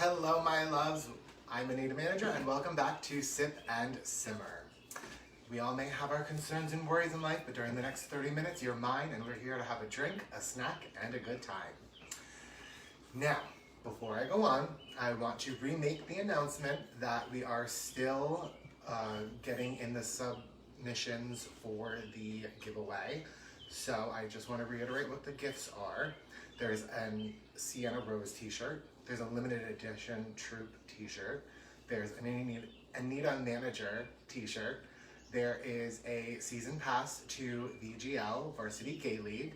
Hello my loves, I'm Anita Manager and welcome back to Sip and Simmer. We all may have our concerns and worries in life, but during the next 30 minutes you're mine and we're here to have a drink, a snack, and a good time. Now, before I go on, I want to remake the announcement that we are still getting in the submissions for the giveaway. So I just want to reiterate what the gifts are. There's a Sienna Rose t-shirt. There's a limited edition Troop t-shirt. There's an Anita Manager t-shirt. There is a season pass to VGL, Varsity Gay League.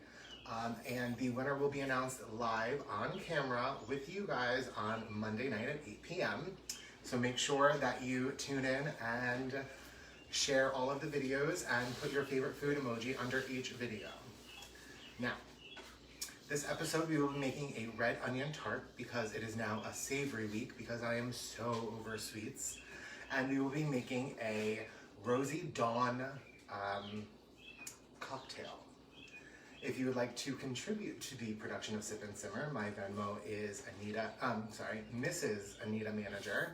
And the winner will be announced live on camera with you guys on Monday night at 8 p.m. So make sure that you tune in and share all of the videos and put your favorite food emoji under each video. Now, this episode we will be making a red onion tart because it is now a savory week because I am so over sweets. And we will be making a Rosy Dawn cocktail. If you would like to contribute to the production of Sip and Simmer, my Venmo is Mrs. Anita Manager.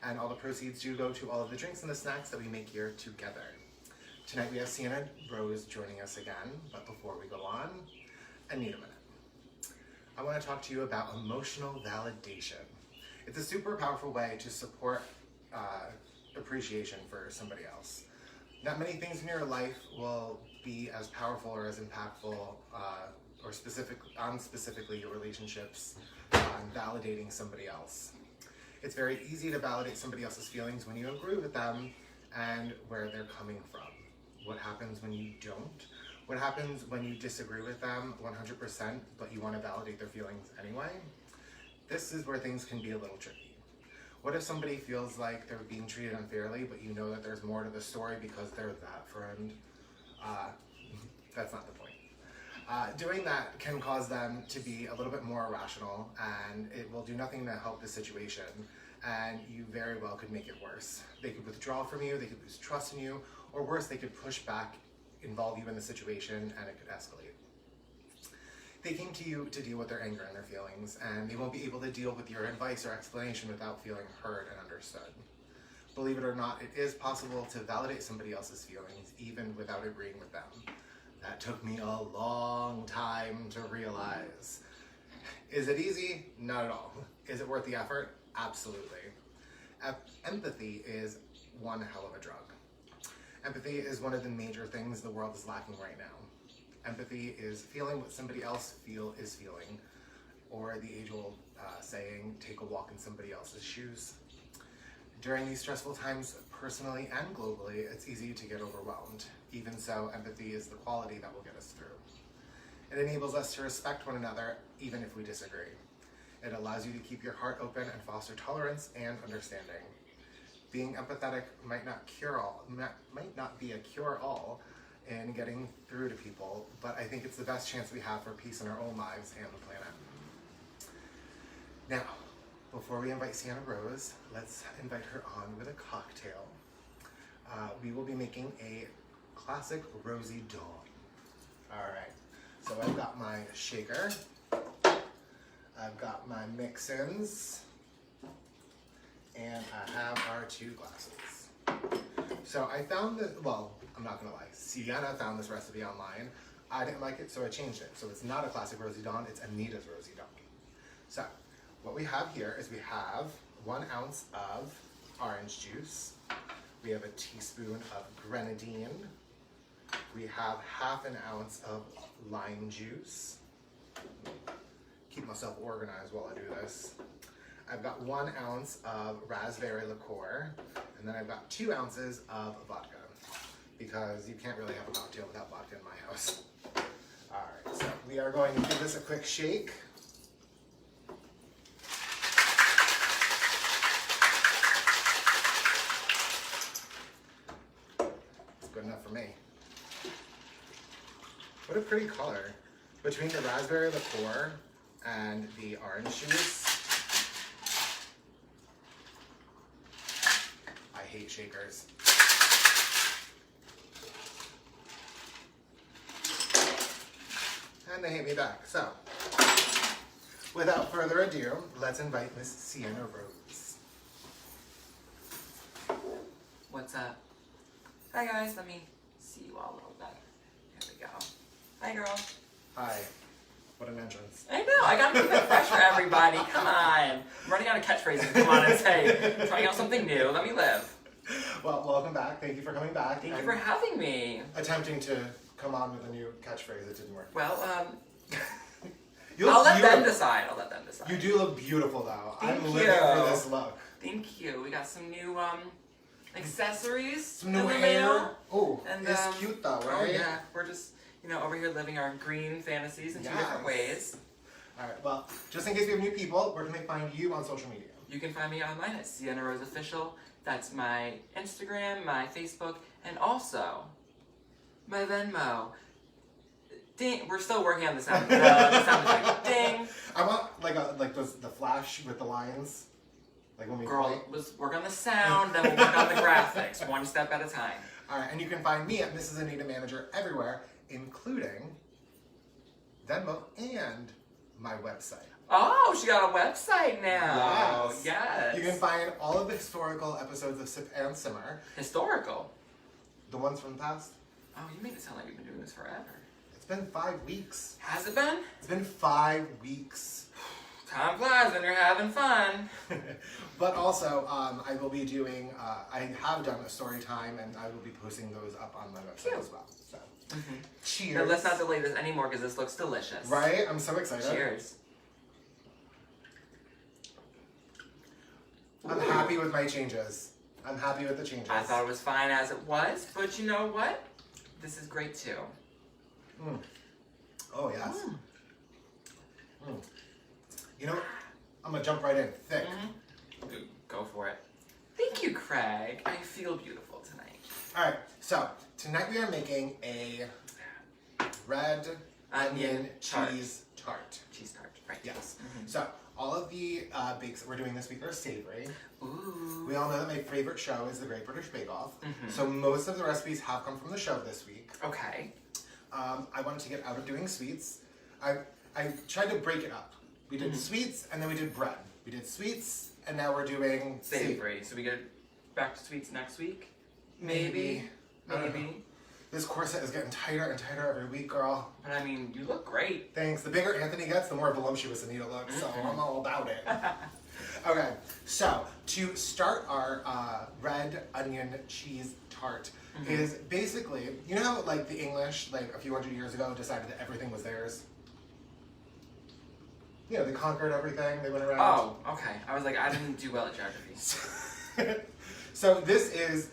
And all the proceeds do go to all of the drinks and the snacks that we make here together. Tonight we have Sienna Rose joining us again, but before we go on, Anita Manager. I want to talk to you about emotional validation. It's a super powerful way to support appreciation for somebody else. Not many things in your life will be as powerful or as impactful or specifically your relationships on validating somebody else. It's very easy to validate somebody else's feelings when you agree with them and where they're coming from. What happens when you don't? What happens when you disagree with them 100%, but you want to validate their feelings anyway? This is where things can be a little tricky. What if somebody feels like they're being treated unfairly, but you know that there's more to the story because they're that friend? That's not the point. Doing that can cause them to be a little bit more irrational, and it will do nothing to help the situation, and you very well could make it worse. They could withdraw from you, they could lose trust in you, or worse, they could push back, involve you in the situation, and it could escalate. They came to you to deal with their anger and their feelings, and they won't be able to deal with your advice or explanation without feeling heard and understood. Believe it or not, it is possible to validate somebody else's feelings even without agreeing with them. That took me a long time to realize. Is it easy? Not at all. Is it worth the effort? Absolutely. Empathy is one hell of a drug. Empathy is one of the major things the world is lacking right now. Empathy is feeling what somebody else is feeling, or the age-old saying, take a walk in somebody else's shoes. During these stressful times, personally and globally, it's easy to get overwhelmed. Even so, empathy is the quality that will get us through. It enables us to respect one another, even if we disagree. It allows you to keep your heart open and foster tolerance and understanding. Being empathetic might not be a cure-all in getting through to people, but I think it's the best chance we have for peace in our own lives and the planet. Now, before we invite Sienna Rose, let's invite her on with a cocktail. We will be making a classic Rosy Dawn. All right, so I've got my shaker, I've got my mix-ins, and I have our 2 glasses. So I found this, well, I'm not gonna lie, Sienna found this recipe online. I didn't like it, so I changed it. So it's not a classic Rosy Dawn, it's Anita's Rosy Dawn. So what we have here is we have 1 ounce of orange juice. We have a teaspoon of grenadine. We have ½ an ounce of lime juice. Keep myself organized while I do this. I've got 1 ounce of raspberry liqueur, and then I've got 2 ounces of vodka, because you can't really have a cocktail without vodka in my house. All right, so we are going to give this a quick shake. It's good enough for me. What a pretty color. Between the raspberry liqueur and the orange juice, I hate shakers. And they hate me back. So, without further ado, let's invite Miss Sienna Rose. What's up? Hi guys, let me see you all a little bit. Here we go. Hi girl. Hi. What an entrance. I know, I gotta keep it fresh for everybody. Come on. I'm running out of catchphrases. Come on and say, trying out something new. Let me live. Well, welcome back. Thank you for coming back. Thank you for having me. Attempting to come on with a new catchphrase, it didn't work. Well, I'll let them decide. I'll let them decide. You do look beautiful though. Thank I'm you. living for this look. Thank you. We got some new accessories. Some new in the hair. mail. Oh, And, it's cute though, right? Oh yeah, we're just, over here living our green fantasies in two different ways. Alright, well, just in case we have new people, where can they find you on social media? You can find me online at Sienna Rose Official. That's my Instagram, my Facebook, and also my Venmo. Ding! We're still working on the sound effect. Ding! I want like the flash with the lines, like when we Girl, play. let's work on the sound, then we'll work on the graphics, one step at a time. All right, and you can find me at Mrs. Anita Manager everywhere, including Venmo and my website. Oh, she got a website now. Yes. You can find all of the historical episodes of Sip and Simmer. Historical? The ones from the past. Oh, you make it sound like you've been doing this forever. It's been 5 weeks. Has it been? It's been 5 weeks. Time flies when you're having fun. But also, I will be doing, I have done a story time, and I will be posting those up on my website as well. So, cheers. Now, let's not delay this anymore because this looks delicious. Right? I'm so excited. Cheers. I'm happy with my changes. I'm happy with the changes. I thought it was fine as it was, but you know what? This is great too. Mm. Oh, yes. Mm. You know, I'm gonna jump right in. Thick. Go for it. Thank you, Craig. I feel beautiful tonight. Alright, so tonight we are making a red onion cheese tart. Cheese tart, right. Yes. So, all of the bakes that we're doing this week are savory. Ooh. We all know that my favorite show is the Great British Bake Off. So most of the recipes have come from the show this week. Okay. I wanted to get out of doing sweets. I tried to break it up. We did sweets and then we did bread. We did sweets and now we're doing savory. So we get back to sweets next week? Maybe. This corset is getting tighter and tighter every week, girl. But I mean, you look great. Thanks. The bigger Anthony gets, the more voluptuous Anita looks, so I'm all about it. Okay, so to start our red onion cheese tart is basically, you know how like the English, like a few hundred years ago, decided that everything was theirs? You know, they conquered everything, they went around. Oh, okay. I was like, I didn't do well at geography. So this is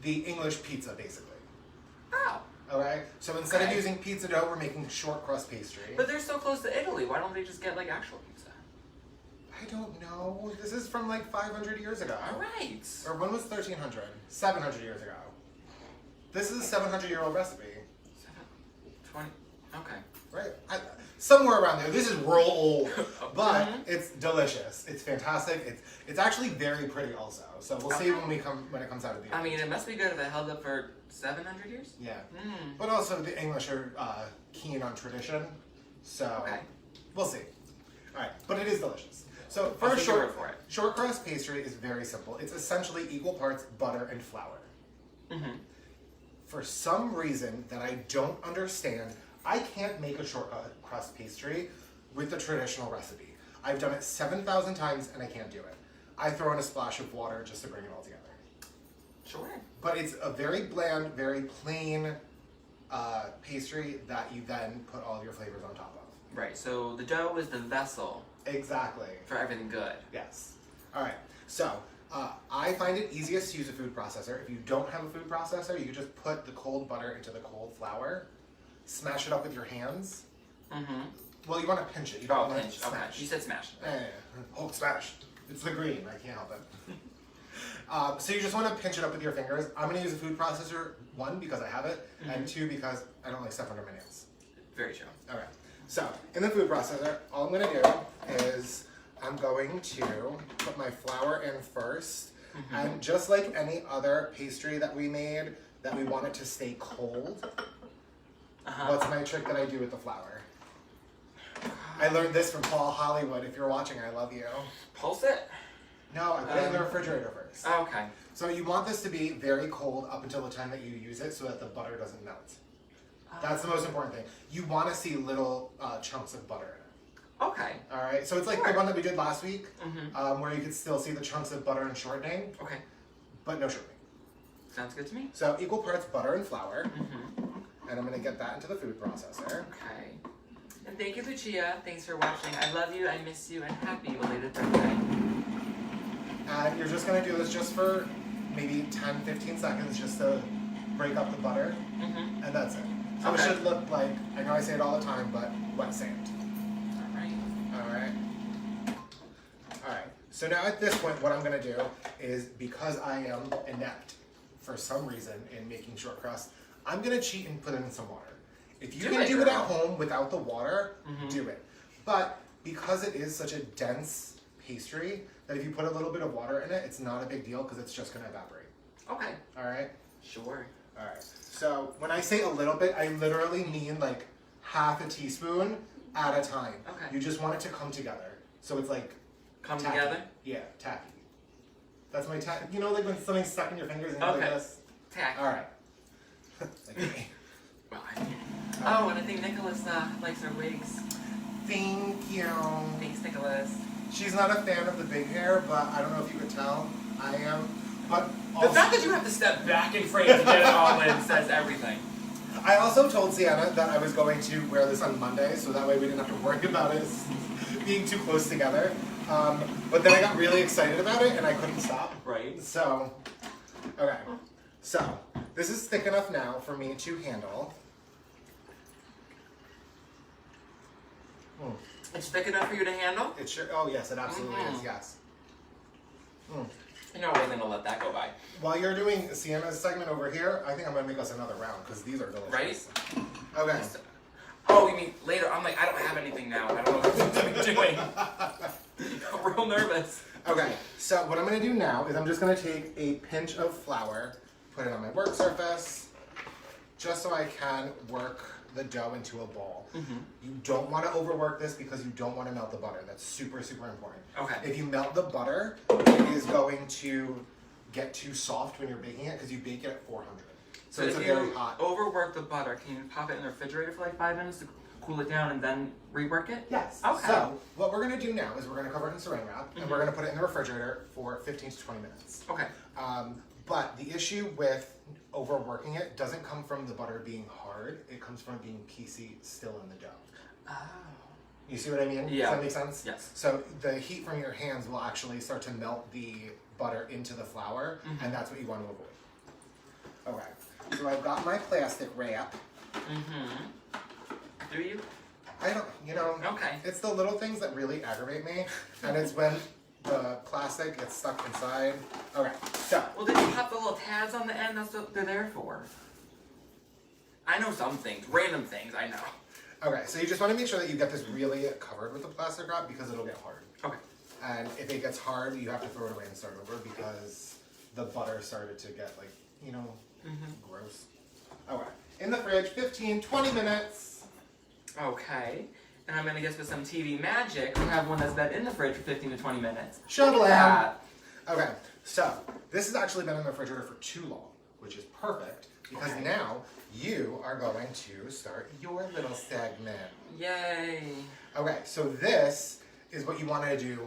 the English pizza, basically. Oh. Alright? So instead of using pizza dough, we're making short crust pastry. But they're so close to Italy, why don't they just get like actual pizza? I don't know. This is from like 500 years ago. Alright. Or when was 1300? 700 years ago. This is a 700-year-old recipe. 20. Okay. Right? Somewhere around there. This is real old. But it's delicious. It's fantastic. It's actually very pretty also. So we'll see when it comes out of the oven. I mean, it must be good if it held up for 700 years? Yeah. But also the English are keen on tradition. So we'll see. Alright, but it is delicious. So first, short crust pastry is very simple. It's essentially equal parts butter and flour. For some reason that I don't understand, I can't make a short crust pastry with the traditional recipe. I've done it 7,000 times and I can't do it. I throw in a splash of water just to bring it all together. Sure. But it's a very bland, very plain pastry that you then put all of your flavors on top of. Right, so the dough is the vessel. Exactly. For everything good. Yes. Alright, so I find it easiest to use a food processor. If you don't have a food processor, you can just put the cold butter into the cold flour, smash it up with your hands. Well, you want to pinch it. You don't want to smash. Okay. You said smash. Oh, smash. It's the green. I can't help it. So you just want to pinch it up with your fingers. I'm going to use a food processor, 1, because I have it, and 2, because I don't like stuff under my nails. Very true. Alright, so in the food processor, all I'm going to do is I'm going to put my flour in first, and just like any other pastry that we made, that we want it to stay cold, what's my trick that I do with the flour? I learned this from Paul Hollywood. If you're watching, I love you. Pulse it? No, I put it in the refrigerator first. Oh, okay. So you want this to be very cold up until the time that you use it so that the butter doesn't melt. That's the most important thing. You want to see little chunks of butter in it. Okay. All right, so it's like the one that we did last week, Mm-hmm. where you could still see the chunks of butter and shortening, Okay. but no shortening. Sounds good to me. So equal parts butter and flour, Mm-hmm. and I'm gonna get that into the food processor. Okay. And thank you, Lucia. Thanks for watching. I love you, I miss you, and happy belated birthday. And you're just gonna do this just for maybe 10-15 seconds just to break up the butter, Mm-hmm. and that's it. So Okay. it should look like, I know I say it all the time, but wet sand. All right. Alright. Alright. So now at this point, what I'm going to do is, because I am inept for some reason in making short crust, I'm going to cheat and put it in some water. If you can do it at home without the water, do it. But because it is such a dense pastry, that if you put a little bit of water in it, it's not a big deal because it's just going to evaporate. Okay. Alright? Sure. Alright. So when I say a little bit, I literally mean like half a teaspoon at a time. Okay. You just want it to come together. So it's like Come tacky. together? Yeah, tacky. That's my tacky. You know, like when something's stuck in your fingers and you're like Okay. this? Tack. Alright. Like me. Well, oh, and I think Nicholas likes our wigs. Thank you. Thanks, Nicholas. She's not a fan of the big hair, but I don't know if you could tell. I am. But The also, fact that you have to step back in frame to get it all in says everything. I also told Sienna that I was going to wear this on Monday, so that way we didn't have to worry about it being too close together. But then I got really excited about it and I couldn't stop. Right. So, okay. So, this is thick enough now for me to handle. It's thick enough for you to handle? It sure, oh yes, it absolutely is, yes. You know, we're gonna let that go by. While you're doing Sienna's segment over here, I think I'm gonna make us another round because these are delicious. Right? Okay. Oh, you mean later? I'm like, I don't have anything now. I don't know what I'm doing. I'm real nervous. Okay, so what I'm gonna do now is I'm just gonna take a pinch of flour, put it on my work surface, just so I can work the dough into a ball. You don't want to overwork this because you don't want to melt the butter. That's super, super important. Okay. If you melt the butter, it is going to get too soft when you're baking it because you bake it at 400. So it's if a you very hot. overwork the butter, can you pop it in the refrigerator for like 5 minutes to cool it down and then rework it? Yes. Okay. So what we're going to do now is we're going to cover it in saran wrap and we're going to put it in the refrigerator for 15 to 20 minutes. Okay. But the issue with overworking it doesn't come from the butter being hard. It comes from being piecey still in the dough. Oh. You see what I mean? Yeah. Does that make sense? Yes. So the heat from your hands will actually start to melt the butter into the flour, and that's what you want to avoid. Okay. So I've got my plastic wrap. Do you? I don't, you know, Okay. it's the little things that really aggravate me, and it's when the plastic gets stuck inside. Okay, so. Well, did you pop the little tabs on the end? That's what they're there for. I know some things, random things, I know. Okay, so you just want to make sure that you get this really covered with the plastic wrap because it'll get hard. Okay. And if it gets hard, you have to throw it away and start over because the butter started to get like, you know, gross. Okay, in the fridge, 15, 20 minutes. Okay. And I'm gonna guess with some TV magic, we have one that's been in the fridge for 15 to 20 minutes. Shovel Look at that. Okay, so this has actually been in the refrigerator for too long, which is perfect because now you are going to start your little segment. Yay. Okay, so this is what you want to do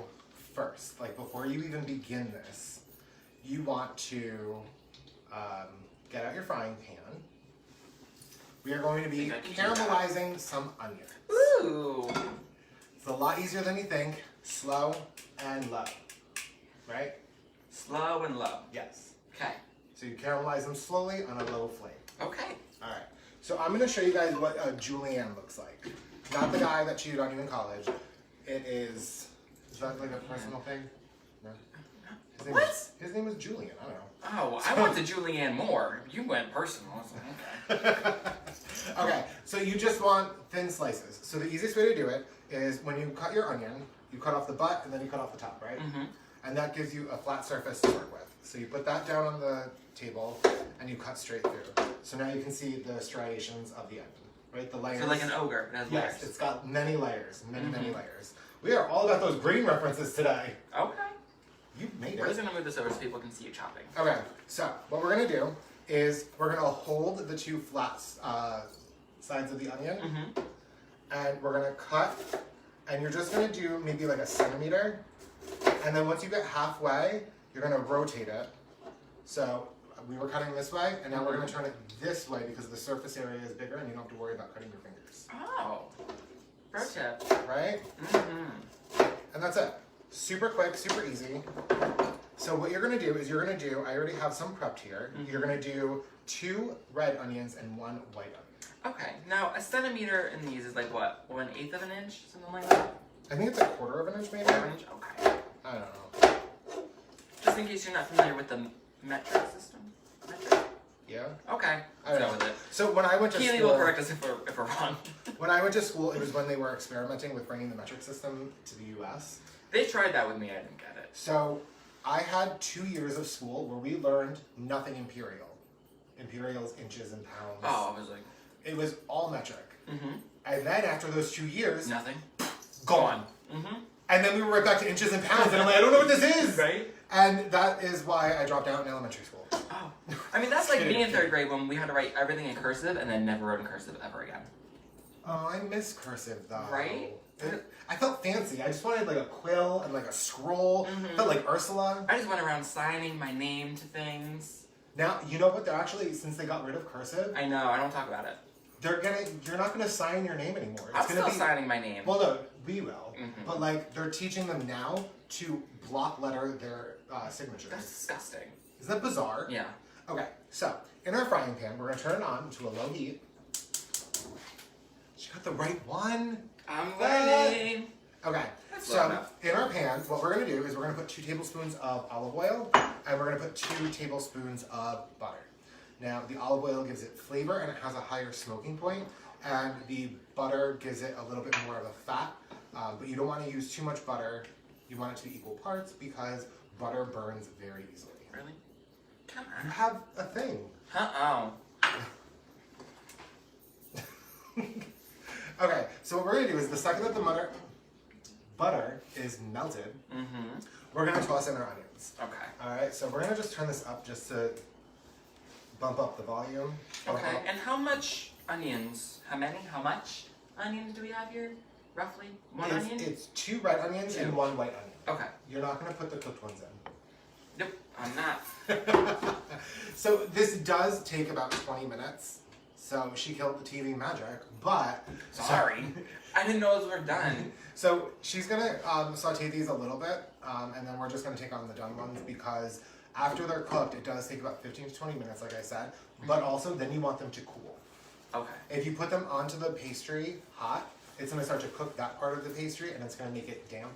first. Like before you even begin this, you want to get out your frying pan. We are going to be caramelizing some onions. Ooh. It's a lot easier than you think. Slow and low. Right? Slow and low. Yes. Okay. So you caramelize them slowly on a low flame. Okay. Alright. So I'm going to show you guys what a julienne looks like. Not the guy that cheated on you in college. It is that like a personal thing? No? His name was Julian. I don't know. Oh, I went to Julianne Moore. You went personal. Okay. Okay, so you just want thin slices. So the easiest way to do it is when you cut your onion, you cut off the butt and then you cut off the top, right? And that gives you a flat surface to work with. So you put that down on the table and you cut straight through. So now you can see the striations of the onion, right? The layers. So like an ogre, it has Yes, layers. it's got many layers, many layers. We are all about those green references today. Okay. You made We're it. just gonna move this over so people can see you chopping. Okay, so what we're gonna do is we're gonna hold the two flat sides of the onion, and we're gonna cut, and you're just gonna do maybe like a centimeter, and then once you get halfway, you're gonna rotate it. So we were cutting this way, and now we're gonna turn it this way because the surface area is bigger and you don't have to worry about cutting your fingers. Oh. Pro tip. Right? And that's it. Super quick, super easy. So what you're gonna do is I already have some prepped here. You're gonna do 2 red onions and 1 white onion. Okay, now a centimeter in these is like what? 1/8 of an inch? Something like that? I think it's 1/4 of an inch maybe. 1/4 inch? Okay. I don't know. Just in case you're not familiar with the metric system. Metric? Yeah? Okay. I don't Let's go know. with it. So when I went to Keely school, will correct us if we're wrong. when I went to school, it was when they were experimenting with bringing the metric system to the US. They tried that with me, I didn't get it. So I had 2 years of school where we learned nothing imperial. Imperials, inches, and pounds. Oh, I was like, It was all metric. And then after those 2 years, nothing. gone. And then we were right back to inches and pounds, and I'm like, I don't know what this is. Right? And that is why I dropped out in elementary school. Oh. I mean, that's like me in 3rd grade when we had to write everything in cursive and then never wrote in cursive ever again. Oh, I miss cursive though. Right? I felt fancy. I just wanted like a quill and like a scroll. Felt like Ursula. I just went around signing my name to things. Now, you know what? They're actually, since they got rid of cursive, I know, I don't talk about it. you're not gonna sign your name anymore. I'm It's gonna still be, signing my name. well, no, we will. But like, they're teaching them now to block letter their signatures. That's disgusting. Isn't that bizarre? Yeah. Okay, so in our frying pan, we're gonna turn it on to a low heat. She got the right one. I'm learning. Okay, That's so low enough. in our pan, what we're gonna do is we're gonna put 2 tablespoons of olive oil, and we're gonna put 2 tablespoons of butter. Now, the olive oil gives it flavor and it has a higher smoking point, and the butter gives it a little bit more of a fat, but you don't wanna use too much butter. You want it to be equal parts because butter burns very easily. Really? Come You on. have a thing. Uh-oh. Okay, so what we're gonna do is the second that the butter is melted, we're gonna toss in our onions. Okay. Alright, so we're gonna just turn this up just to bump up the volume. Okay, and how much onions? How much onions do we have here? Roughly? One onion? It's 2 red onions and 1 white onion. Okay. You're not gonna put the cooked ones in. Nope, I'm not. So this does take about 20 minutes. So she killed the TV magic, but... Sorry. I didn't know those were done. So she's gonna saute these a little bit, and then we're just gonna take on the done ones because after they're cooked, it does take about 15 to 20 minutes, like I said, but also then you want them to cool. Okay. If you put them onto the pastry hot, it's gonna start to cook that part of the pastry, and it's gonna make it damp,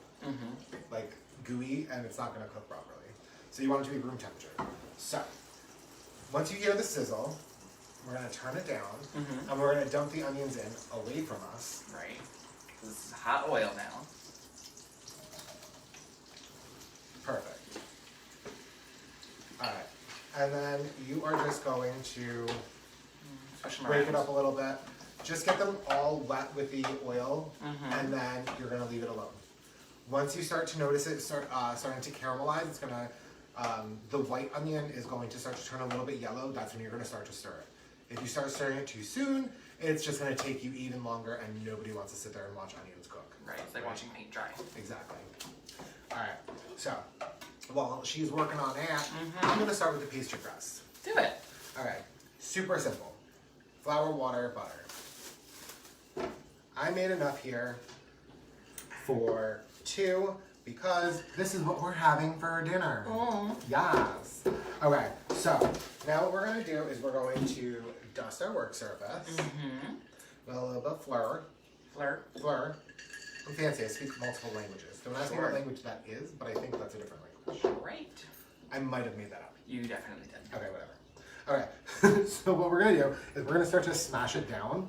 like gooey, and it's not gonna cook properly. So you want it to be room temperature. So, once you hear the sizzle, we're gonna turn it down, and we're gonna dump the onions in away from us. Right. This is hot oil now. Perfect. Alright, and then you are just going to Swish them break around. it up a little bit. Just get them all wet with the oil, and then you're gonna leave it alone. Once you start to notice it starting to caramelize, it's gonna, the white onion is going to start to turn a little bit yellow. That's when you're gonna start to stir it. If you start stirring it too soon, it's just gonna take you even longer, and nobody wants to sit there and watch onions cook. Right, it's like watching paint dry. Exactly. Alright, so while she's working on that, I'm gonna start with the pastry crust. Do it. Alright, super simple. Flour, water, butter. I made enough here for 2 because this is what we're having for dinner. Yes. Okay, so now what we're gonna do is we're going to dust our work surface with a little bit of flour. Flirt. I'm fancy, I speak multiple languages. Don't ask me what language that is, but I think that's a different language. Great. I might have made that up. You definitely did. Okay, whatever. Okay, so what we're gonna do is we're gonna start to smash it down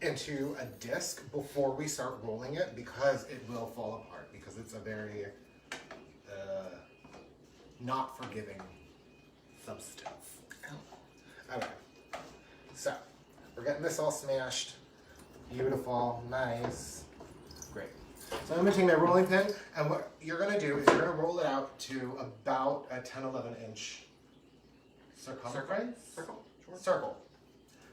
into a disc before we start rolling it because it will fall apart because it's a very not forgiving substance. Oh. Okay, so We're getting this all smashed. Beautiful, nice. Great. So I'm gonna take my rolling pin, and what you're gonna do is you're gonna roll it out to about a 10-11 inch circumference. Circle. Sure. Circle.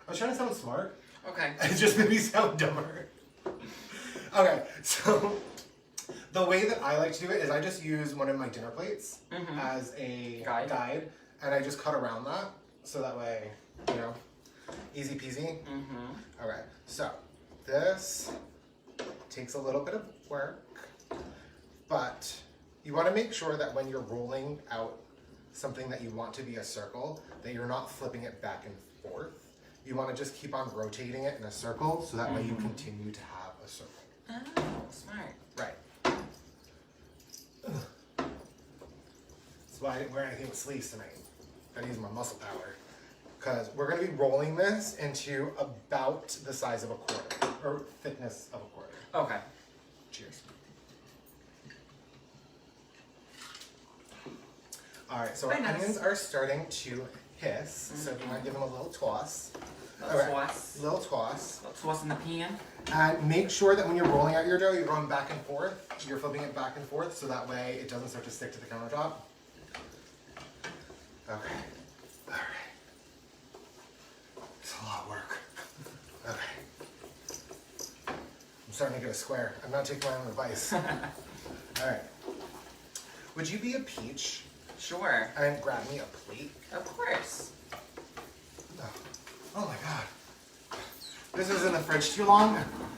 I was trying to sound smart. Okay. It just made me sound dumber. Okay, so the way that I like to do it is I just use one of my dinner plates as a guide, and I just cut around that, so that way, you know, easy peasy. Okay, so this takes a little bit of work, but you want to make sure that when you're rolling out something that you want to be a circle, that you're not flipping it back and forth. You want to just keep on rotating it in a circle, so that way you continue to have a circle. Oh, smart. Right. That's why I didn't wear anything with sleeves tonight. I use my muscle power. Because we're going to be rolling this into about the size of a quarter, or thickness of a quarter. Okay. Cheers. Alright, so our onions are starting to hiss, so if you might give them a little toss. Little toss. Little toss. Little toss in the pan. And make sure that when you're rolling out your dough, you're going back and forth. You're flipping it back and forth, so that way it doesn't start to stick to the countertop. Okay. Alright. It's a lot of work. Okay. I'm starting to get a square. I'm not taking my own advice. Alright. Would you be a peach Sure. and grab me a plate? Of course. Oh my god. This was in the fridge too long,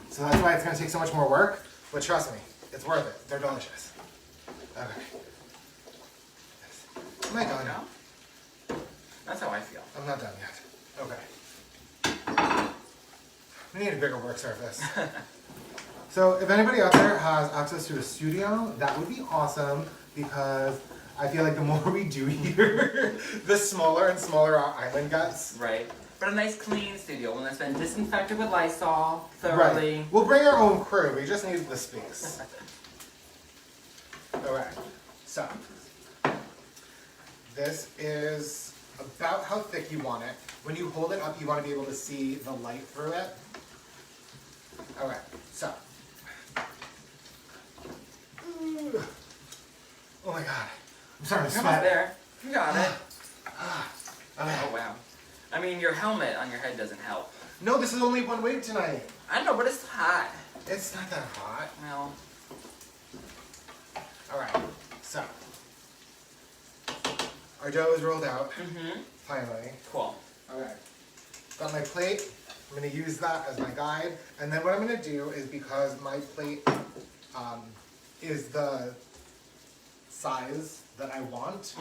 so that's why it's going to take so much more work. But trust me, it's worth it. They're delicious. Okay. Am I done? No? That's how I feel. I'm not done yet. Okay. We need a bigger work surface. So if anybody out there has access to a studio, that would be awesome, because I feel like the more we do here, the smaller and smaller our island gets. Right. But a nice clean studio, one that's been disinfected with Lysol thoroughly. Right. We'll bring our own crew. We just need the space. Alright. So, this is about how thick you want it. When you hold it up, you want to be able to see the light through it. Alright. So. Oh my god. I'm starting to Almost sweat. there. You got it. Okay. Oh wow. I mean, your helmet on your head doesn't help. No, this is only one wig tonight. I know, but it's hot. It's not that hot. Well. Alright, so. Our dough is rolled out. Finally. Cool. Okay. Got my plate. I'm going to use that as my guide. And then what I'm going to do is, because my plate is the size that I want,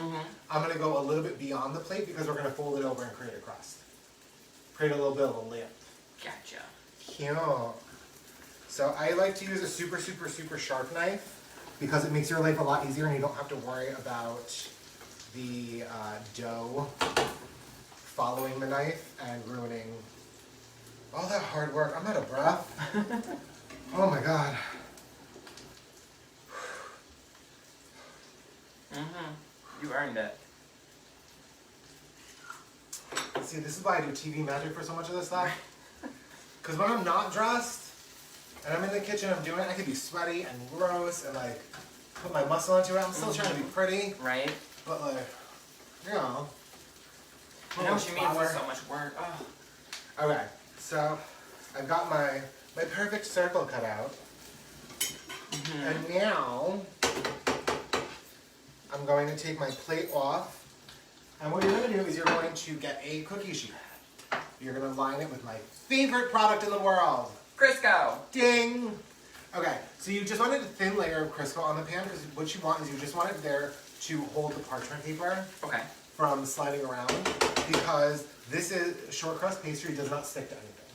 I'm going to go a little bit beyond the plate, because we're going to fold it over and create a crust. Create a little bit of a lip. Gotcha. Cute. So I like to use a super, super, super sharp knife, because it makes your life a lot easier and you don't have to worry about the dough following the knife and ruining all that hard work. I'm out of breath. Oh my god. You earned it. See, this is why I do TV magic for so much of this stuff. Because when I'm not dressed and I'm in the kitchen, I'm doing it, I can be sweaty and gross and like put my muscle into it. I'm still trying to be pretty. Right? But like, you know. I know what you mean for so much work. Oh. Okay, so I've got my perfect circle cut out. And now I'm going to take my plate off. And what you're going to do is you're going to get a cookie sheet. You're going to line it with my favorite product in the world. Crisco. Ding! Okay, so you just wanted a thin layer of Crisco on the pan, because what you want is you just want it there to hold the parchment paper Okay. from sliding around, because this is shortcrust pastry, does not stick to anything.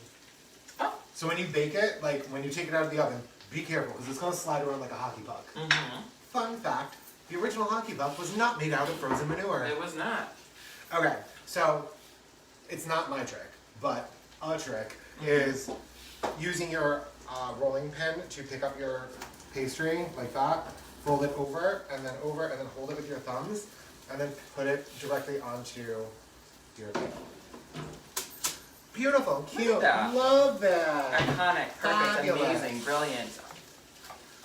Oh. So when you bake it, like when you take it out of the oven, be careful, because it's going to slide around like a hockey puck. Fun fact, the original hockey puck was not made out of frozen manure. It was not. Okay, so it's not my trick, but a trick is using your rolling pin to pick up your pastry like that, fold it over, and then hold it with your thumbs, and then put it directly onto your plate. Beautiful, cute, that. love that. Iconic, perfect, Fabulous. amazing, brilliant.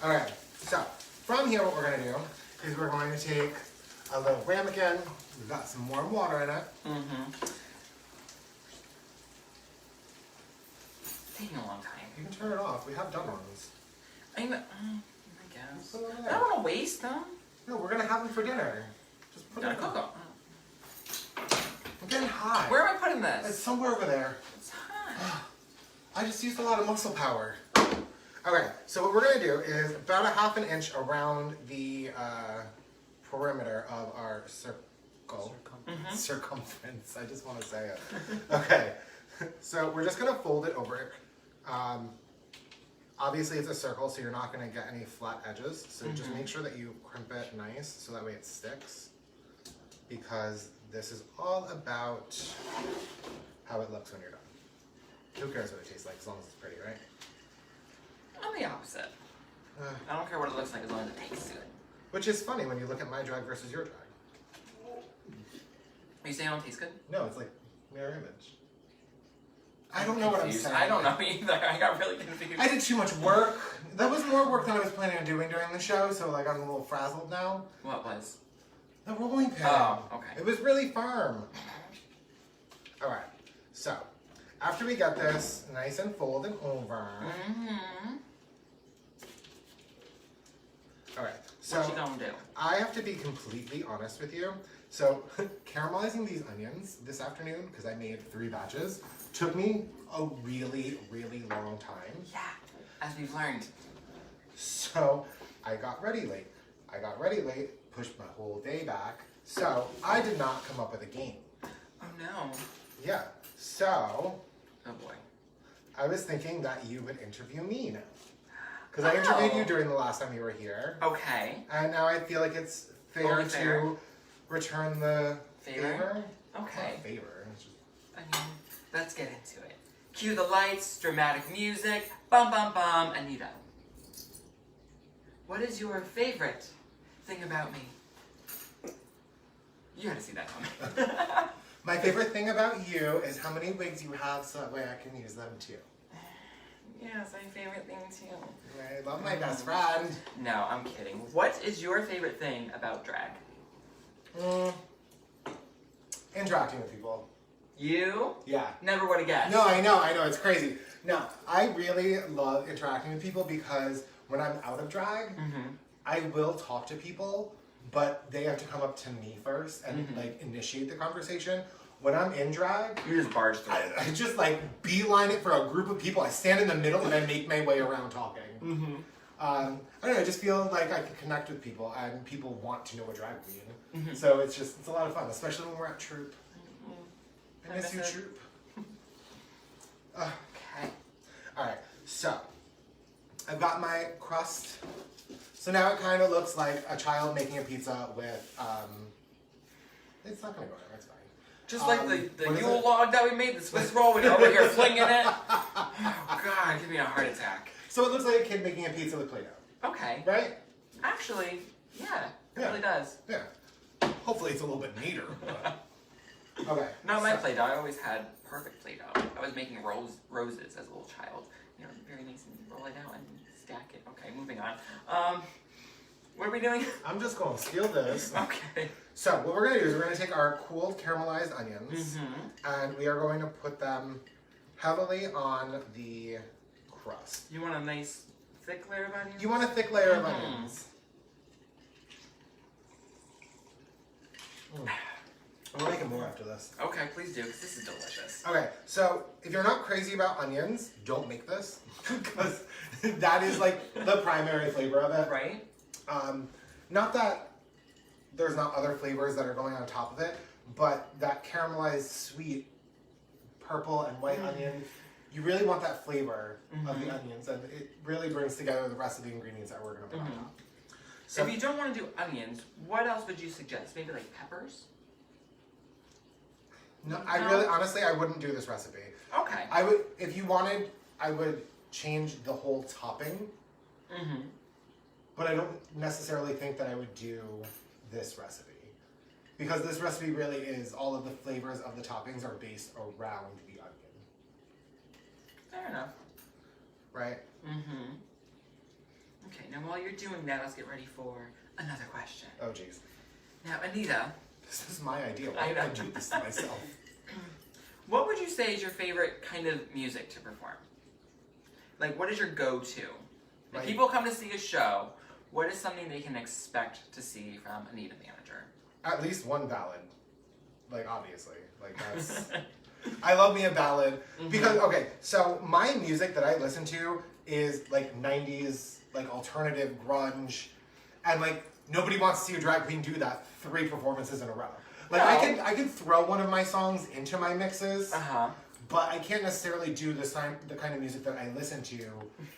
All right, so from here what we're gonna do is we're going to take a little ramekin. We've got some warm water in it. Taking a long time. You can turn it off. We have done ones. I guess. Put it over I there. don't want to waste them. No, we're gonna have them for dinner. Just put Gotta it cook on. them. I'm getting hot. Where am I putting It's this? somewhere over there. It's hot. I just used a lot of muscle power. Okay, so what we're gonna do is about a half an inch around the perimeter of our circle. Circumference. I just want to say it. Okay, so we're just gonna fold it over. Obviously it's a circle, so you're not gonna get any flat edges. So just make sure that you crimp it nice, so that way it sticks. Because this is all about how it looks when you're done. Who cares what it tastes like, as long as it's pretty, right? I'm the opposite. I don't care what it looks like as long as it tastes good. Which is funny when you look at my drag versus your drag. Are you saying it don't taste good? No, it's like mirror image. I don't know what I'm Confused. saying. I don't know either. I got really confused. I did too much work. That was more work than I was planning on doing during the show, so like I'm a little frazzled now. What was? The rolling pin. Oh, okay. It was really firm. Alright, so after we get this nice and folded over. Alright, so What you gonna do? I have to be completely honest with you. So caramelizing these onions this afternoon, because I made 3 batches, took me a really, really long time. Yeah, as we've learned. So I got ready late. Pushed my whole day back. So I did not come up with a game. Oh no. Yeah, so Oh boy. I was thinking that you would interview me now. Because I interviewed you during the last time you were here. Okay. And now I feel like it's fair Only fair. to return the favor. Okay. Not favor. It's just... I mean, let's get into it. Cue the lights, dramatic music, bum bum bum, Anita. What is your favorite thing about me? You had to see that coming. My favorite thing about you is how many wigs you have, so that way I can use them too. Yeah, it's my favorite thing too. I love my best friend. No, I'm kidding. What is your favorite thing about drag? Interacting with people. You? Yeah. Never would have guessed. No, I know, it's crazy. No, I really love interacting with people because when I'm out of drag, I will talk to people, but they have to come up to me first and like initiate the conversation. When I'm in drag, You just barged through. I just like beeline it for a group of people. I stand in the middle and I make my way around talking. I don't know, I just feel like I can connect with people and people want to know what drag queen. So it's a lot of fun, especially when we're at Troop. I miss you, it. Troop. Okay. Alright, so I've got my crust. So now it kind of looks like a child making a pizza with, it's not gonna go there, it's fine. Just like what the is Yule it? log that we made, the Swiss roll, when you're over here flinging it. Oh God, give me a heart attack. So it looks like a kid making a pizza with Play-Doh, Okay. right? Actually, yeah, it Yeah. really does. Yeah. Hopefully it's a little bit neater, but... Okay. Not my so- Play-Doh. I always had perfect Play-Doh. I was making roses as a little child. You know, very nice and roll it out and stack it. Okay, moving on. What are we doing? I'm just gonna steal this. Okay. So what we're gonna do is we're gonna take our cooled caramelized onions and we are going to put them heavily on the crust. You want a nice thick layer of onions? You want a thick layer of onions. I'm gonna make more after this. Okay, please do, because this is delicious. Okay, so if you're not crazy about onions, don't make this because that is like the primary flavor of it. Right? Not that there's not other flavors that are going on top of it, but that caramelized sweet purple and white onion, you really want that flavor of the onions, and it really brings together the rest of the ingredients that we're gonna put on top. So if you don't want to do onions, what else would you suggest? Maybe like peppers? no, I really, honestly, I wouldn't do this recipe. Okay. I would, if you wanted, I would change the whole topping. But I don't necessarily think that I would do this recipe. Because this recipe really is, all of the flavors of the toppings are based around the onion. Fair enough. Right? Mm-hmm. Okay, now while you're doing that, let's get ready for another question. Oh, jeez. Now, Anita. This is my idea. Why would I do this to myself? What would you say is your favorite kind of music to perform? Like, what is your go-to? When people come to see a show, what is something they can expect to see from Anita Manager? At least one ballad. Like, obviously. Like, that's... I love me a ballad. Because, okay, so my music that I listen to is, like, 90s, like, alternative grunge. And, like, nobody wants to see a drag queen do that 3 performances in a row. Like, No. I can throw one of my songs into my mixes, Uh-huh. but I can't necessarily do the kind of music that I listen to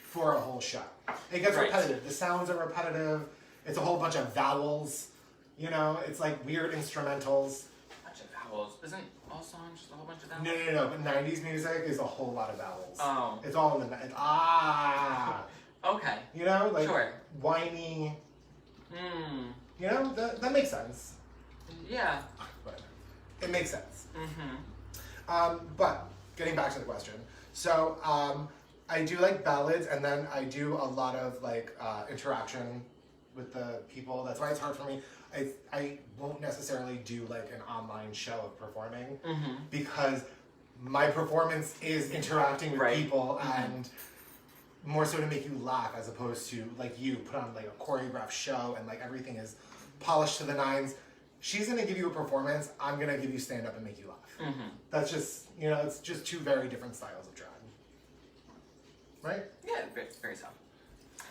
for a whole show. It gets repetitive. The sounds are repetitive. It's a whole bunch of vowels. You know, it's like weird instrumentals. A bunch of vowels. Isn't all songs just a whole bunch of vowels? No. But 90s music is a whole lot of vowels. Oh. It's all in the... Okay. You know? Like, sure. Whiny. Mm. You know? That makes sense. Yeah. But it makes sense. Mm-hmm. But getting back to the question. So, I do like ballads, and then I do a lot of like interaction with the people. That's why it's hard for me. I won't necessarily do like an online show of performing because my performance is interacting with people and more so to make you laugh as opposed to like you put on like a choreographed show and like everything is polished to the nines. She's gonna give you a performance. I'm gonna give you stand up and make you laugh. That's just, you know, it's just 2 very different styles of drag. Right? Yeah, very so.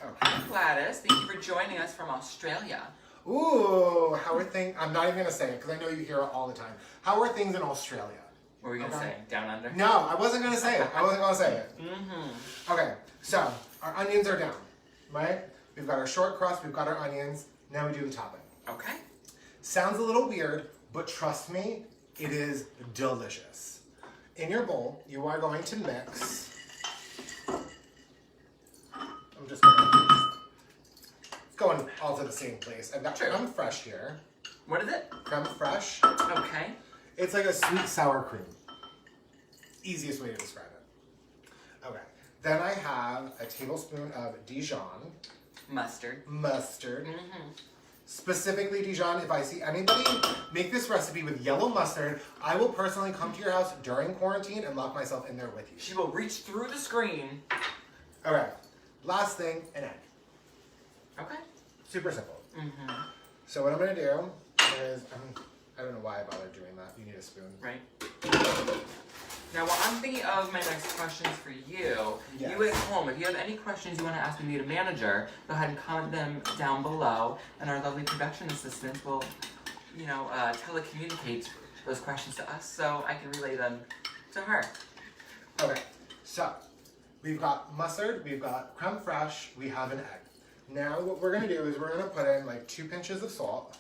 Okay. Gladys, thank you for joining us from Australia. Ooh, how are things? I'm not even gonna say it because I know you hear it all the time. How are things in Australia? What were you gonna say? Down under? No, I wasn't gonna say it. Okay, so our onions are down, right? We've got our short crust, we've got our onions. Now we do the topping. Okay. Sounds a little weird, but trust me, it is delicious. In your bowl, you are going to mix. I'm just gonna. It's going all to the same place. I've got crème fraîche here. What is it? Crème fraîche. Okay. It's like a sweet sour cream. Easiest way to describe it. Okay. Then I have a tablespoon of Dijon. Mustard. Specifically Dijon, if I see anybody make this recipe with yellow mustard, I will personally come to your house during quarantine and lock myself in there with you. She will reach through the screen. Okay. Last thing, an egg. Okay. Super simple. So what I'm going to do is, I don't know why I bothered doing that. You need a spoon. Right. Now, while I'm thinking of my next questions for you, you at home, if you have any questions you want to ask Anita Manager, go ahead and comment them down below, and our lovely production assistant will, you know, telecommunicate those questions to us so I can relay them to her. Okay, so we've got mustard, we've got crème fraîche, we have an egg. Now what we're going to do is we're going to put in like 2 pinches of salt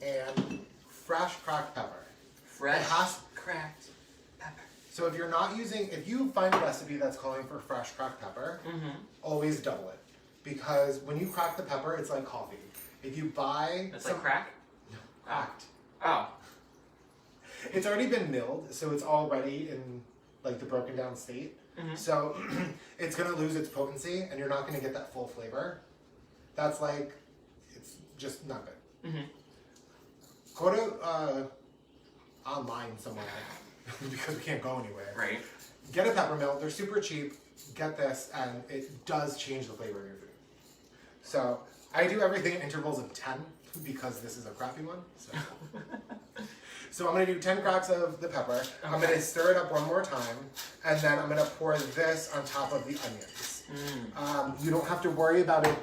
and fresh cracked pepper. Fresh cracked pepper. So if you're not using, if you find a recipe that's calling for fresh cracked pepper, always double it. Because when you crack the pepper, it's like coffee. If you buy... It's like crack? No, cracked. Oh. It's already been milled, so it's already in like the broken down state. So it's going to lose its potency and you're not going to get that full flavor. That's like, it's just not good. Go to online somewhere because we can't go anywhere. Right. Get a pepper mill. They're super cheap. Get this and it does change the flavor of your food. So I do everything in intervals of 10 because this is a crappy one. So I'm going to do 10 cracks of the pepper. I'm going to stir it up one more time, and then I'm going to pour this on top of the onions. You don't have to worry about it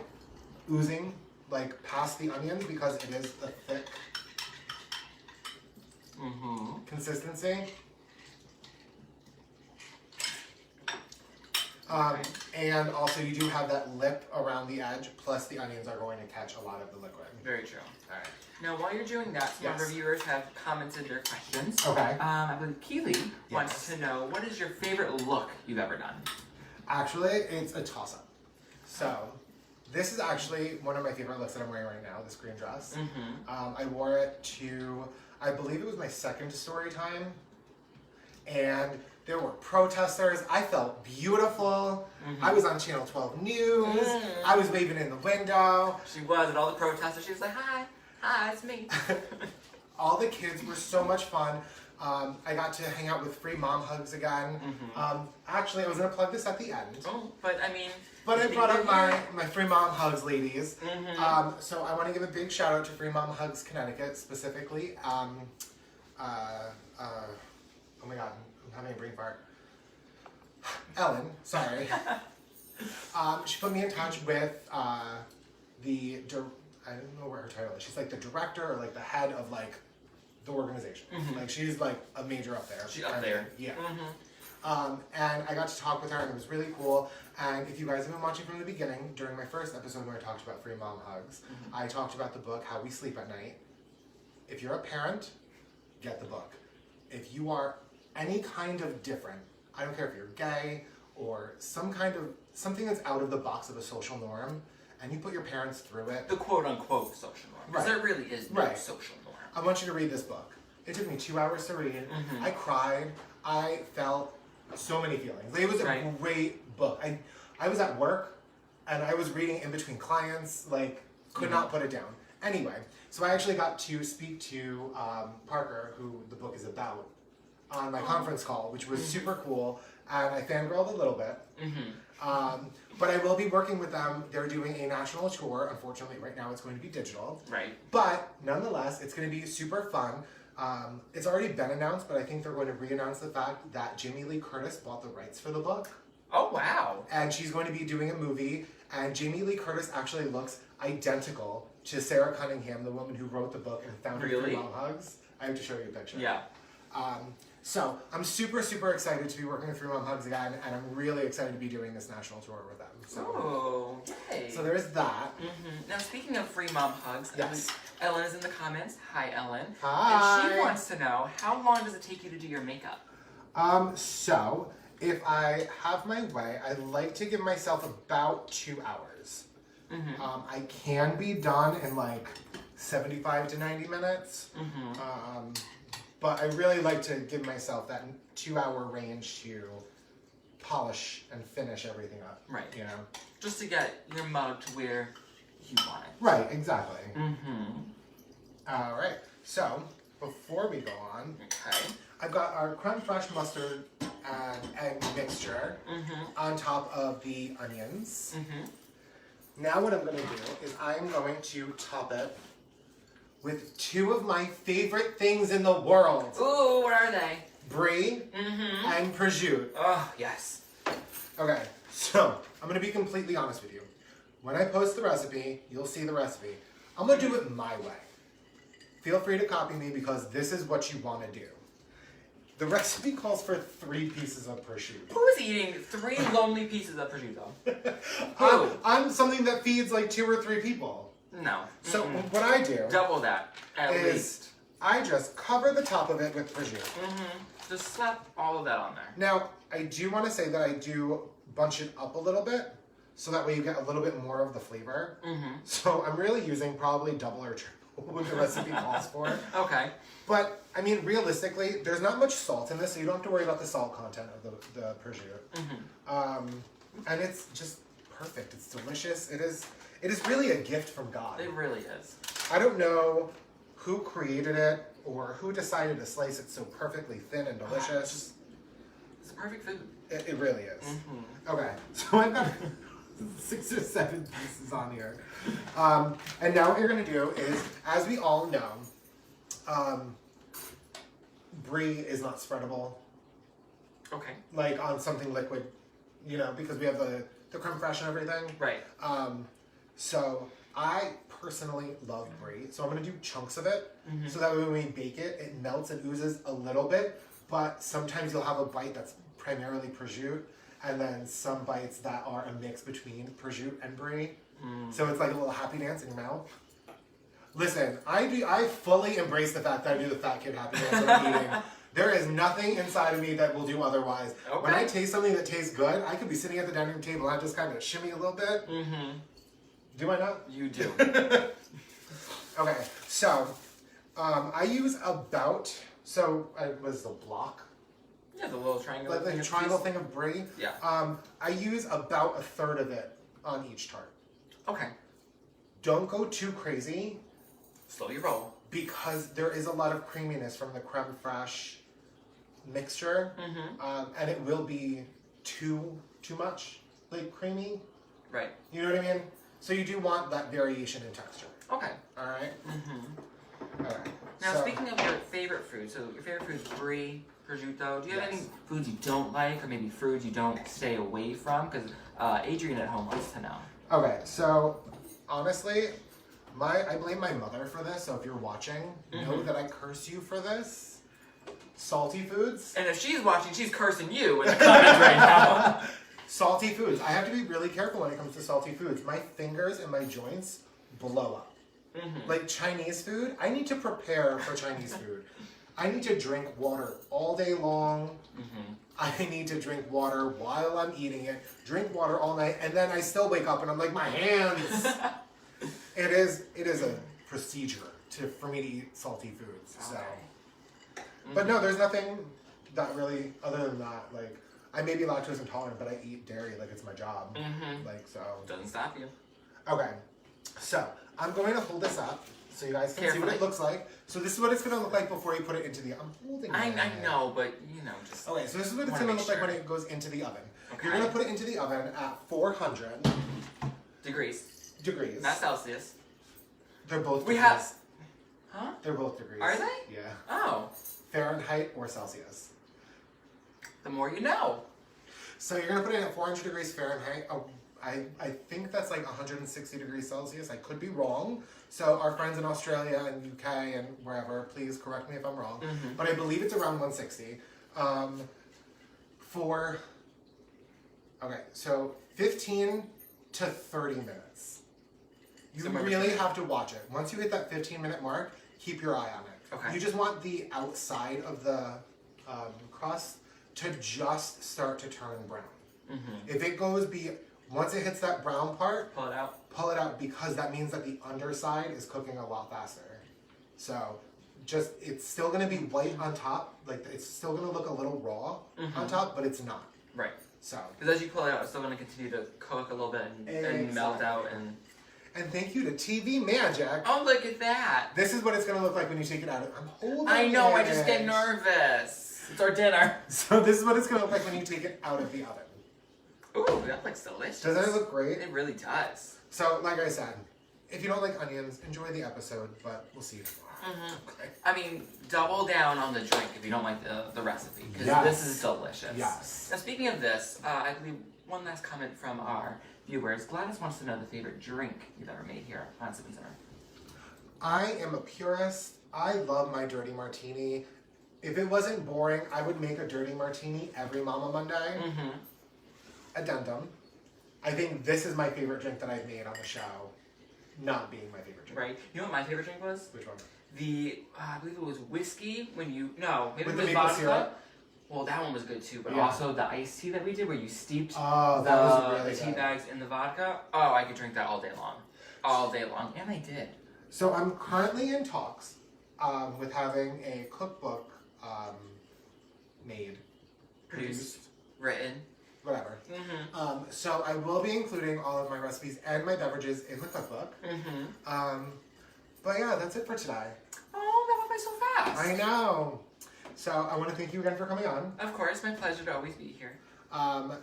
oozing like past the onions because it is a thick consistency. And also you do have that lip around the edge, plus the onions are going to catch a lot of the liquid. Very true. All right. Now, while you're doing that, some of our viewers have commented their questions. Okay. I believe Keely wants to know, what is your favorite look you've ever done? Actually, it's a toss-up. So, this is actually one of my favorite looks that I'm wearing right now, this green dress. I wore it to, I believe it was my second story time. And There were protesters. I felt beautiful. I was on Channel 12 News. I was waving in the window. She was, and all the protesters, she was like, hi, it's me. All the kids were so much fun. I got to hang out with free mom hugs again. Actually, I was going to plug this at the end. Oh, but I mean... But I brought up my Free Mom Hugs ladies. So I want to give a big shout out to Free Mom Hugs Connecticut, specifically. Oh my god, I'm having a brain fart. Ellen, sorry. She put me in touch with I don't know what her title is. She's like the director or like the head of like the organization. Like she's like a major up there. She's up there. Yeah. And I got to talk with her and it was really cool. And if you guys have been watching from the beginning, during my first episode where I talked about Free Mom Hugs, I talked about the book, How We Sleep at Night. If you're a parent, get the book. If you are any kind of different, I don't care if you're gay or something that's out of the box of a social norm, and you put your parents through it. The quote-unquote social norm. Because there really is no social norm. I want you to read this book. It took me 2 hours to read. I cried. I felt so many feelings. It was a great book. I was at work and I was reading in between clients, like could not put it down. Anyway, so I actually got to speak to Parker, who the book is about, on my conference call, which was super cool, and I fangirled a little bit. But I will be working with them. They're doing a national tour. Unfortunately, right now it's going to be digital. Right. But nonetheless, it's going to be super fun. It's already been announced, but I think they're going to re-announce the fact that Jamie Lee Curtis bought the rights for the book. Oh, wow. And she's going to be doing a movie, and Jamie Lee Curtis actually looks identical to Sarah Cunningham, the woman who wrote the book and founded Free Mom Hugs. I have to show you a picture. Yeah. So I'm super, super excited to be working with Free Mom Hugs again, and I'm really excited to be doing this national tour with them. So, yay. So there's that. Now, speaking of Free Mom Hugs, Ellen is in the comments. Hi, Ellen. Hi. And she wants to know, how long does it take you to do your makeup? So if I have my way, I like to give myself about 2 hours. I can be done in like 75 to 90 minutes. But I really like to give myself that 2 hour range to polish and finish everything up. Right. You know? Just to get your mug to where you want it. Right, exactly. All right. So, before we go on, I've got our crème fraîche mustard and egg mixture on top of the onions. Now what I'm going to do is I'm going to top it with two of my favorite things in the world. Ooh, what are they? Brie and prosciutto. Oh, yes. Okay, so I'm going to be completely honest with you. When I post the recipe, you'll see the recipe. I'm going to do it my way. Feel free to copy me because this is what you want to do. The recipe calls for 3 pieces of prosciutto. Who is eating 3 lonely pieces of prosciutto? I'm something that feeds like 2 or 3 people. No. So what I do... Double that, at least. I just cover the top of it with prosciutto. Just slap all of that on there. Now, I do want to say that I do bunch it up a little bit, so that way you get a little bit more of the flavor. So I'm really using probably double or triple what the recipe calls for. Okay. But, I mean, realistically, there's not much salt in this, so you don't have to worry about the salt content of the prosciutto. And it's just perfect. It's delicious. It is really a gift from God. It really is. I don't know who created it or who decided to slice it so perfectly thin and delicious. It's a perfect food. It really is. Okay, so I've got 6 or 7 pieces on here. And now what you're going to do is, as we all know, Brie is not spreadable. Okay. Like on something liquid, you know, because we have the crème fraîche and everything. Right. So I personally love Brie, so I'm going to do chunks of it, so that way when we bake it, it melts and oozes a little bit, but sometimes you'll have a bite that's primarily prosciutto, and then some bites that are a mix between prosciutto and Brie. So it's like a little happy dance in your mouth. Listen, I fully embrace the fact that I do the fat kid happy dance when I'm eating. There is nothing inside of me that will do otherwise. Okay. When I taste something that tastes good, I could be sitting at the dining room table and I just kind of shimmy a little bit. Do I not? You do. Okay, so I use about, what is the block? Yeah, the little triangle. Like the triangle thing of Brie. Yeah. I use about a third of it on each tart. Okay. Don't go too crazy. Slow your roll. Because there is a lot of creaminess from the crème fraîche mixture. And it will be too much, like creamy. Right. You know what I mean? So you do want that variation in texture. Okay. All right? All right. Now, speaking of your favorite food, so your favorite food is Brie, prosciutto. Do you have any foods you don't like, or maybe foods you don't stay away from? Because Adrian at home wants to know. Okay, so honestly, I blame my mother for this. So if you're watching, know that I curse you for this. Salty foods. And if she's watching, she's cursing you in the comments right now. Salty foods. I have to be really careful when it comes to salty foods. My fingers and my joints blow up. Like Chinese food, I need to prepare for Chinese food. I need to drink water all day long. I need to drink water while I'm eating it. Drink water all night, and then I still wake up and I'm like, my hands. It is a procedure for me to eat salty foods. So, but no, there's nothing that really other than that. Like, I may be lactose intolerant, but I eat dairy like it's my job. Like so. Doesn't stop you. Okay, so I'm going to hold this up so you guys can see what it looks like. So this is what it's going to look like before you put it into the oven. I'm holding it. I know, but you know, just. Okay, so this is what it's going to look like when it goes into the oven. Okay. You're going to put it into the oven at 400 degrees. Not Celsius. They're both We degrees. have. Huh? They're both degrees. Are they? Yeah. Oh. Fahrenheit or Celsius. The more you know. So you're going to put it at 400 degrees Fahrenheit. Oh, I think that's like 160 degrees Celsius. I could be wrong. So our friends in Australia and UK and wherever, please correct me if I'm wrong. But I believe it's around 160. Okay, so 15 to 30 minutes. You really have to watch it. Once you hit that 15-minute mark, keep your eye on it. Okay. You just want the outside of the crust to just start to turn brown. If it goes once it hits that brown part, Pull it out. Pull it out because that means that the underside is cooking a lot faster. So it's still going to be white on top. Like it's still going to look a little raw on top, but it's not. Right. So. Because as you pull it out, it's still going to continue to cook a little bit and melt out. And thank you to TV Magic. Oh, look at that. This is what it's going to look like when you take it out. I'm holding I know, it. I just get nervous. It's our dinner. So this is what it's going to look like when you take it out of the oven. Ooh, that looks delicious. Doesn't it look great? It really does. So, like I said, if you don't like onions, enjoy the episode, but we'll see you tomorrow. Okay. I mean, double down on the drink if you don't like the recipe, because this is delicious. Yes. Now, speaking of this, I believe one last comment from our viewers. Gladys wants to know the favorite drink you've ever made here on Sip and Simmer. I am a purist. I love my dirty martini. If it wasn't boring, I would make a dirty martini every Mama Monday. Addendum. I think this is my favorite drink that I've made on the show, not being my favorite drink. Right. You know what my favorite drink was? Which one? I believe it was whiskey maybe it With was the maple vodka. syrup? Well, that one was good too, but also the iced tea that we did where you steeped that was really the tea good. bags in the vodka. Oh, I could drink that all day long. All day long. And I did. So I'm currently in talks with having a cookbook made, Produced. Written. whatever. So I will be including all of my recipes and my beverages in the cookbook. But yeah, that's it for today. Oh, that went by so fast. I know. So I want to thank you again for coming on. Of course, my pleasure to always be here.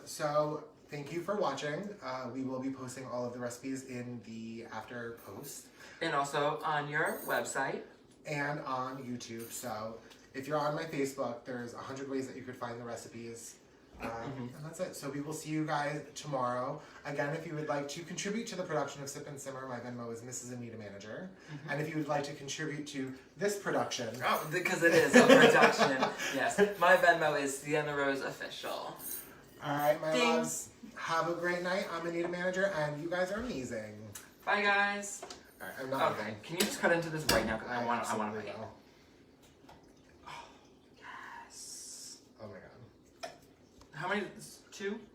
So thank you for watching. We will be posting all of the recipes in the after post. And also on your website. And on YouTube. So if you're on my Facebook, there's 100 ways that you could find the recipes. And that's it. So we will see you guys tomorrow. Again, if you would like to contribute to the production of Sip and Simmer, my Venmo is Mrs. Anita Manager. And if you would like to contribute to this production... Oh, because it is a production. Yes. My Venmo is Sienna Rose Official. Alright, my loves. Have a great night. I'm Anita Manager, and you guys are amazing. Bye, guys. Alright, I'm not Okay. Can you just cut into this right now? Because I want to make it. Oh, yes. Oh my god. How many? 2?